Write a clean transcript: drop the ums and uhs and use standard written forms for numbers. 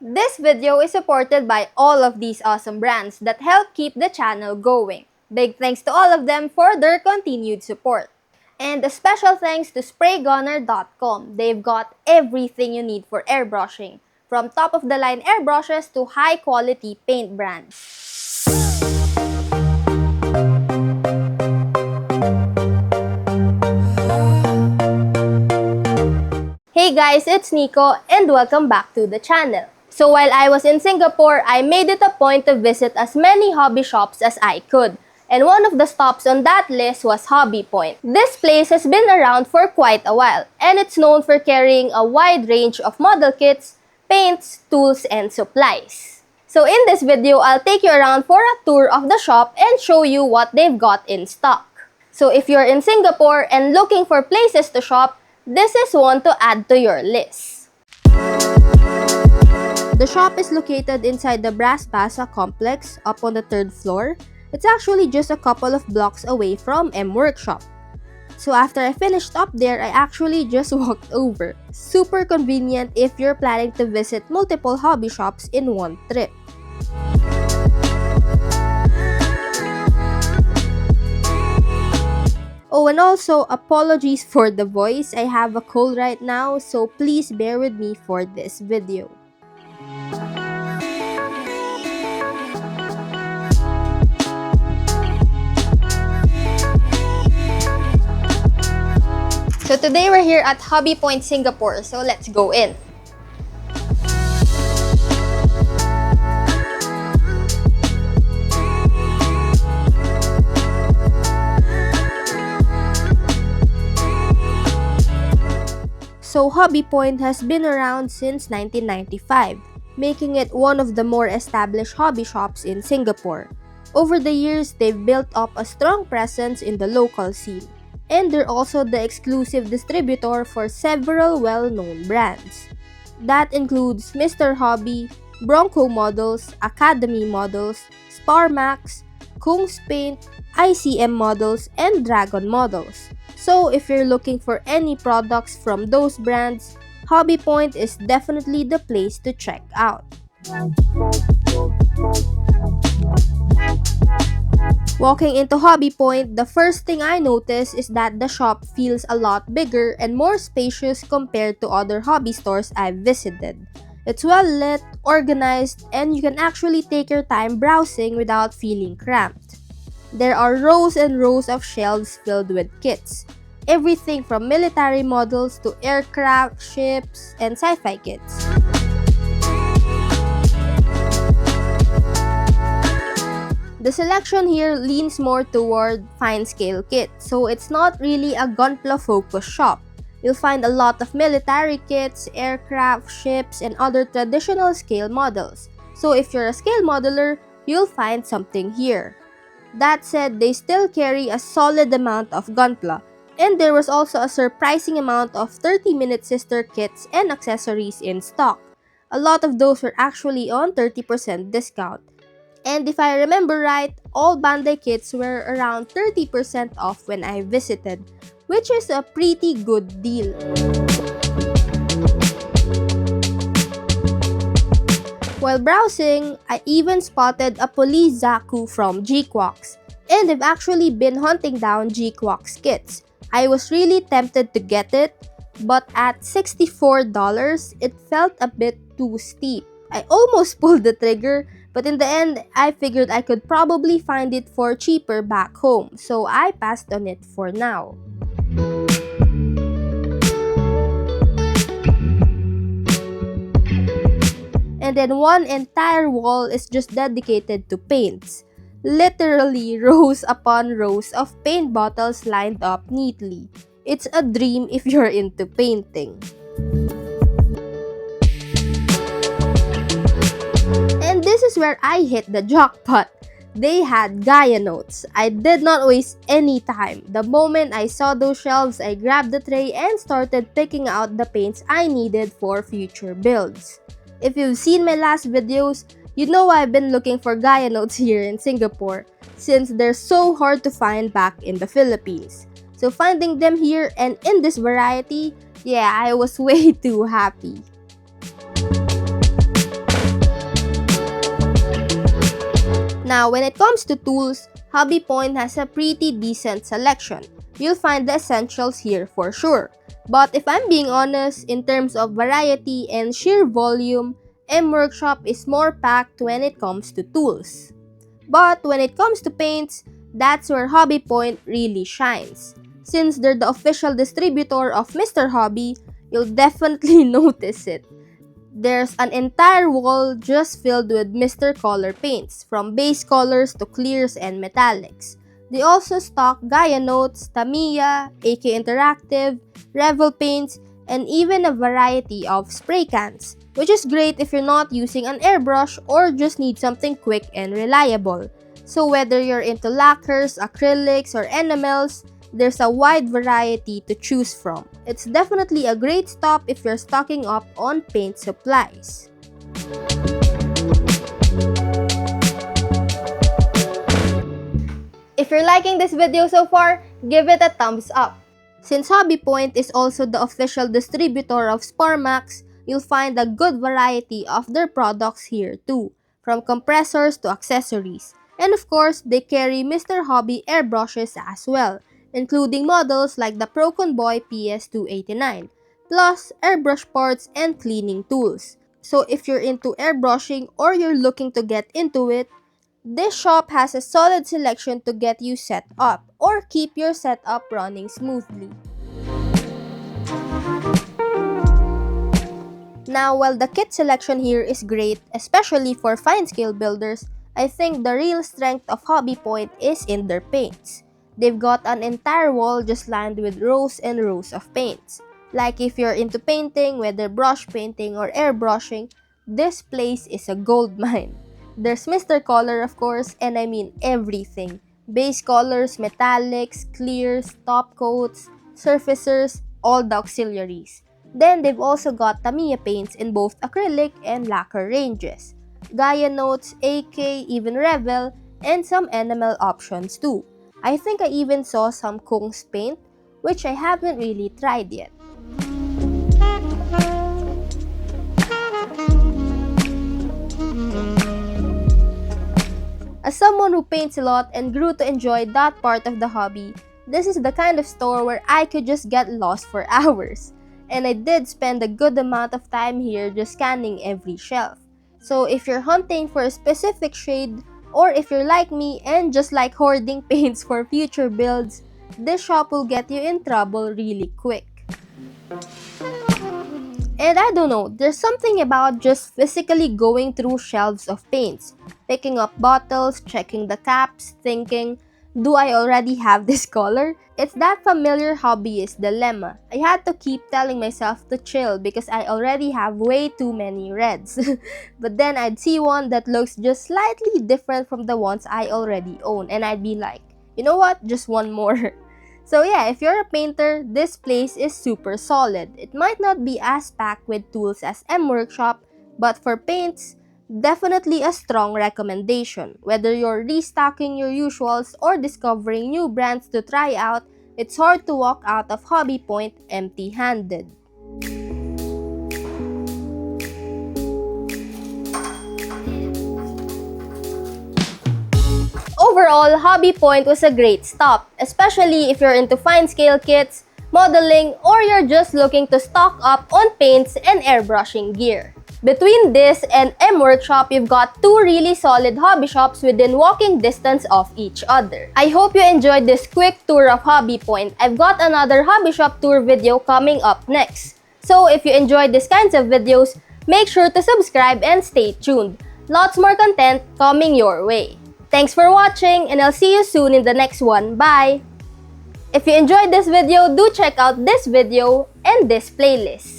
This video is supported by all of these awesome brands that help keep the channel going. Big thanks to all of them for their continued support. And a special thanks to spraygunner.com. They've got everything you need for airbrushing, from top-of-the-line airbrushes to high-quality paint brands. Hey guys, it's Nico and welcome back to the channel. So while I was in Singapore, I made it a point to visit as many hobby shops as I could. And one of the stops on that list was Hobby Point. This place has been around for quite a while, and it's known for carrying a wide range of model kits, paints, tools, and supplies. So in this video, I'll take you around for a tour of the shop and show you what they've got in stock. So if you're in Singapore and looking for places to shop, this is one to add to your list. The shop is located inside the Brass Plaza complex up on the 3rd floor. It's actually just a couple of blocks away from M Workshop. So after I finished up there, I actually just walked over. Super convenient if you're planning to visit multiple hobby shops in one trip. Oh, and also, apologies for the voice. I have a cold right now, so please bear with me for this video. So today we're here at Hobby Point Singapore, so let's go in. So Hobby Point has been around since 1995, making it one of the more established hobby shops in Singapore. Over the years, they've built up a strong presence in the local scene. And they're also the exclusive distributor for several well-known brands. That includes Mr. Hobby, Bronco Models, Academy Models, Sparmax, Kung's Paint, ICM Models, and Dragon Models. So if you're looking for any products from those brands, Hobby Point is definitely the place to check out. Walking into Hobby Point, the first thing I notice is that the shop feels a lot bigger and more spacious compared to other hobby stores I've visited. It's well lit, organized, and you can actually take your time browsing without feeling cramped. There are rows and rows of shelves filled with kits. Everything from military models to aircraft, ships, and sci-fi kits. The selection here leans more toward fine-scale kits, so it's not really a Gunpla focused shop. You'll find a lot of military kits, aircraft, ships, and other traditional scale models. So if you're a scale modeler, you'll find something here. That said, they still carry a solid amount of Gunpla, and there was also a surprising amount of 30-minute sister kits and accessories in stock. A lot of those were actually on 30% discount. And if I remember right, all Bandai kits were around 30% off when I visited, which is a pretty good deal. While browsing, I even spotted a police Zaku from G-Quax, and I've actually been hunting down G-Quax kits. I was really tempted to get it, but at $64, it felt a bit too steep. I almost pulled the trigger, but in the end, I figured I could probably find it for cheaper back home, so I passed on it for now. And then one entire wall is just dedicated to paints. Literally rows upon rows of paint bottles lined up neatly. It's a dream if you're into painting. And this is where I hit the jackpot. They had Gaia notes. I did not waste any time. The moment I saw those shelves, I grabbed the tray and started picking out the paints I needed for future builds. If you've seen my last videos, you know I've been looking for Gaia notes here in Singapore since they're so hard to find back in the Philippines. So finding them here and in this variety, yeah, I was way too happy. Now, when it comes to tools, Hobby Point has a pretty decent selection. You'll find the essentials here for sure. But if I'm being honest, in terms of variety and sheer volume, M Workshop is more packed when it comes to tools. But when it comes to paints, that's where Hobby Point really shines. Since they're the official distributor of Mr. Hobby, you'll definitely notice it. There's an entire wall just filled with Mr. Color paints, from base colors to clears and metallics. They also stock Gaia Notes, Tamiya, AK Interactive, Revel paints, and even a variety of spray cans, which is great if you're not using an airbrush or just need something quick and reliable. So whether you're into lacquers, acrylics, or enamels, there's a wide variety to choose from. It's definitely a great stop if you're stocking up on paint supplies. If you're liking this video so far, give it a thumbs up. Since Hobby Point is also the official distributor of Sparmax, you'll find a good variety of their products here too, from compressors to accessories. And of course, they carry Mr. Hobby airbrushes as well, including models like the Proconboy PS289, plus airbrush parts and cleaning tools. So if you're into airbrushing or you're looking to get into it, this shop has a solid selection to get you set up or keep your setup running smoothly. Now, while the kit selection here is great, especially for fine-scale builders, I think the real strength of Hobby Point is in their paints. They've got an entire wall just lined with rows and rows of paints. Like if you're into painting, whether brush painting or airbrushing, this place is a gold mine. There's Mr. Color, of course, and I mean everything. Base colors, metallics, clears, top coats, surfacers, all the auxiliaries. Then they've also got Tamiya paints in both acrylic and lacquer ranges. Gaia Notes, AK, even Revel, and some enamel options too. I think I even saw some Kung's paint, which I haven't really tried yet. As someone who paints a lot and grew to enjoy that part of the hobby, this is the kind of store where I could just get lost for hours. And I did spend a good amount of time here just scanning every shelf. So if you're hunting for a specific shade, or if you're like me and just like hoarding paints for future builds, this shop will get you in trouble really quick. And I don't know, there's something about just physically going through shelves of paints, picking up bottles, checking the caps, thinking, do I already have this color? It's that familiar hobbyist dilemma. I had to keep telling myself to chill because I already have way too many reds. But then I'd see one that looks just slightly different from the ones I already own, and I'd be like, you know what, just one more. So yeah, if you're a painter, this place is super solid. It might not be as packed with tools as M Workshop, but for paints, definitely a strong recommendation. Whether you're restocking your usuals or discovering new brands to try out, it's hard to walk out of Hobby Point empty-handed. Overall, Hobby Point was a great stop, especially if you're into fine-scale kits, modeling, or you're just looking to stock up on paints and airbrushing gear. Between this and M Workshop, you've got two really solid hobby shops within walking distance of each other. I hope you enjoyed this quick tour of Hobby Point. I've got another hobby shop tour video coming up next. So if you enjoyed these kinds of videos, make sure to subscribe and stay tuned. Lots more content coming your way. Thanks for watching, and I'll see you soon in the next one. Bye! If you enjoyed this video, do check out this video and this playlist.